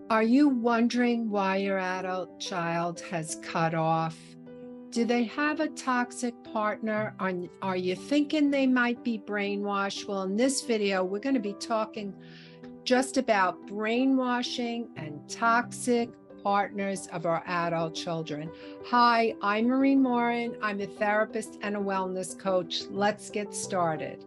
Are you wondering why your adult child has cut off? Do they have a toxic partner? Are you thinking they might be brainwashed? Well, in this video, we're going to be talking just about brainwashing and toxic partners of our adult children. Hi, I'm Marie Morin. I'm a therapist and a wellness coach. Let's get started.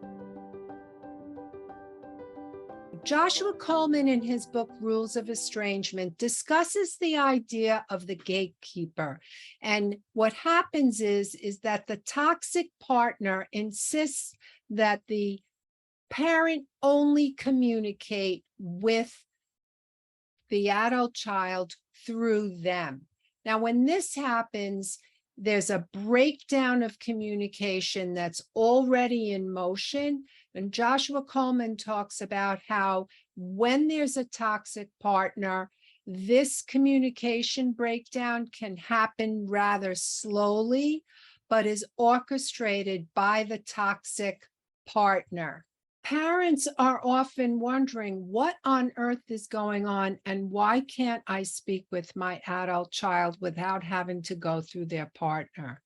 Joshua Coleman, in his book, Rules of Estrangement, discusses the idea of the gatekeeper. And what happens is that the toxic partner insists that the parent only communicate with the adult child through them. Now, when this happens, there's a breakdown of communication that's already in motion. And Joshua Coleman talks about how when there's a toxic partner, this communication breakdown can happen rather slowly, but is orchestrated by the toxic partner. Parents are often wondering what on earth is going on and why can't I speak with my adult child without having to go through their partner?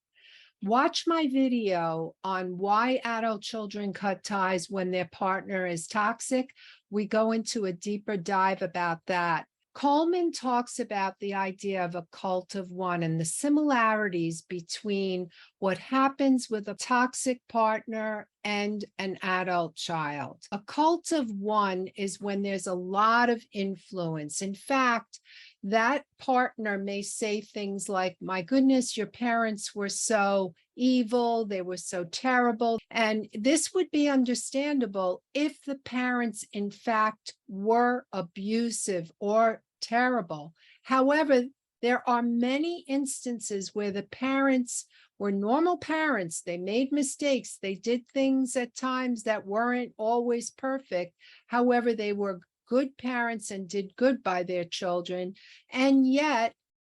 Watch my video on why adult children cut ties when their partner is toxic. We go into a deeper dive about that. Coleman talks about the idea of a cult of one and the similarities between what happens with a toxic partner and an adult child. A cult of one is when there's a lot of influence. In fact, that partner may say things like, my goodness, your parents were so evil, they were so terrible. And this would be understandable if the parents, in fact, were abusive or terrible. However, there are many instances where the parents were normal parents. They made mistakes. They did things at times that weren't always perfect. However, they were good parents and did good by their children. And yet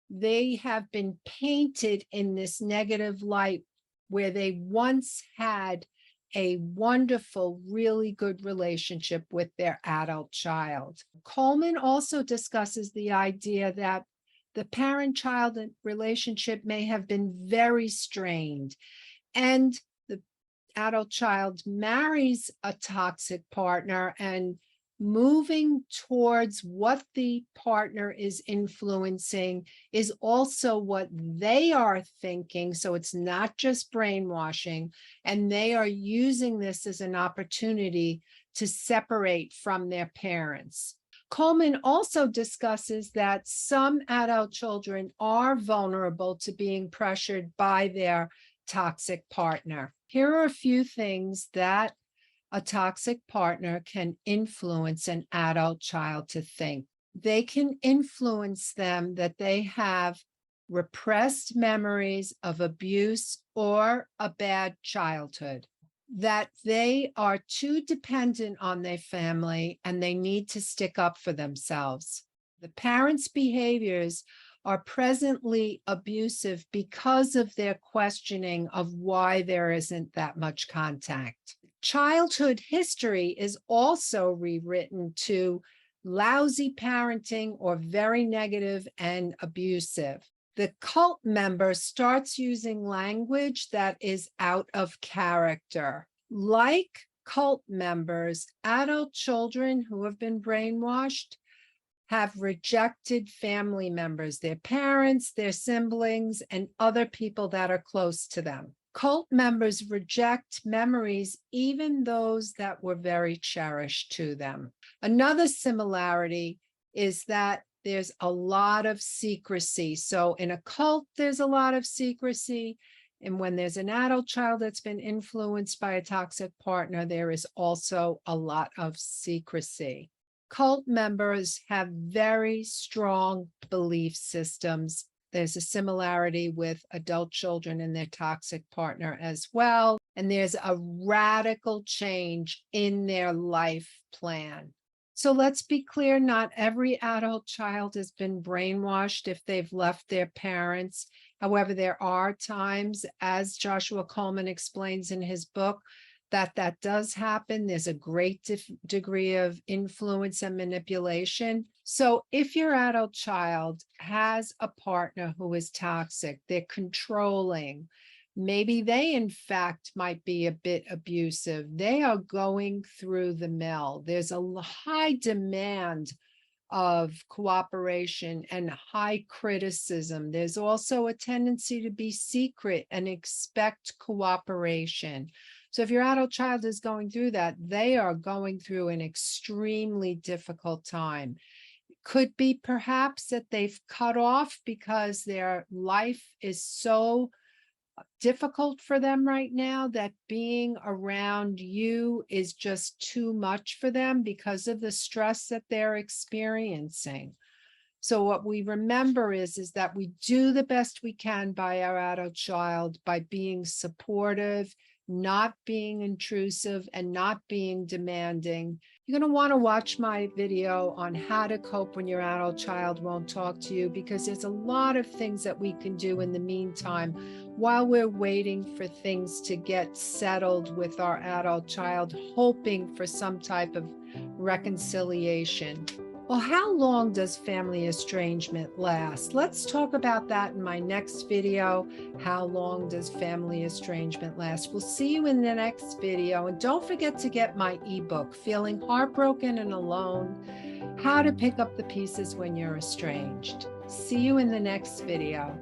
they have been painted in this negative light where they once had a wonderful, really good relationship with their adult child. Coleman also discusses the idea that the parent-child relationship may have been very strained, and the adult child marries a toxic partner, and moving towards what the partner is influencing is also what they are thinking. So it's not just brainwashing, and they are using this as an opportunity to separate from their parents. Coleman also discusses that some adult children are vulnerable to being pressured by their toxic partner. Here are a few things that a toxic partner can influence an adult child to think. They can influence them that they have repressed memories of abuse or a bad childhood, that they are too dependent on their family and they need to stick up for themselves. The parents' behaviors are presently abusive because of their questioning of why there isn't that much contact. Childhood history is also rewritten to lousy parenting or very negative and abusive. The cult member starts using language that is out of character. Like cult members, adult children who have been brainwashed have rejected family members, their parents, their siblings, and other people that are close to them. Cult members reject memories, even those that were very cherished to them. Another similarity is that there's a lot of secrecy. So in a cult, there's a lot of secrecy. And when there's an adult child that's been influenced by a toxic partner, there is also a lot of secrecy. Cult members have very strong belief systems. There's a similarity with adult children and their toxic partner as well. And there's a radical change in their life plan. So let's be clear, not every adult child has been brainwashed if they've left their parents. However, there are times, as Joshua Coleman explains in his book, that does happen. There's a great degree of influence and manipulation. So if your adult child has a partner who is toxic, they're controlling, maybe they in fact might be a bit abusive, they are going through the mill. There's a high demand of cooperation and high criticism. There's also a tendency to be secret and expect cooperation. So if your adult child is going through that, they are going through an extremely difficult time. Could be perhaps that they've cut off because their life is so difficult for them right now that being around you is just too much for them because of the stress that they're experiencing. So what we remember is that we do the best we can by our adult child by being supportive, not being intrusive, and not being demanding. You're going to want to watch my video on how to cope when your adult child won't talk to you, because there's a lot of things that we can do in the meantime while we're waiting for things to get settled with our adult child, hoping for some type of reconciliation. Well, how long does family estrangement last? Let's talk about that in my next video. How long does family estrangement last? We'll see you in the next video. And don't forget to get my ebook, Feeling Heartbroken and Alone, How to Pick Up the Pieces When You're Estranged. See you in the next video.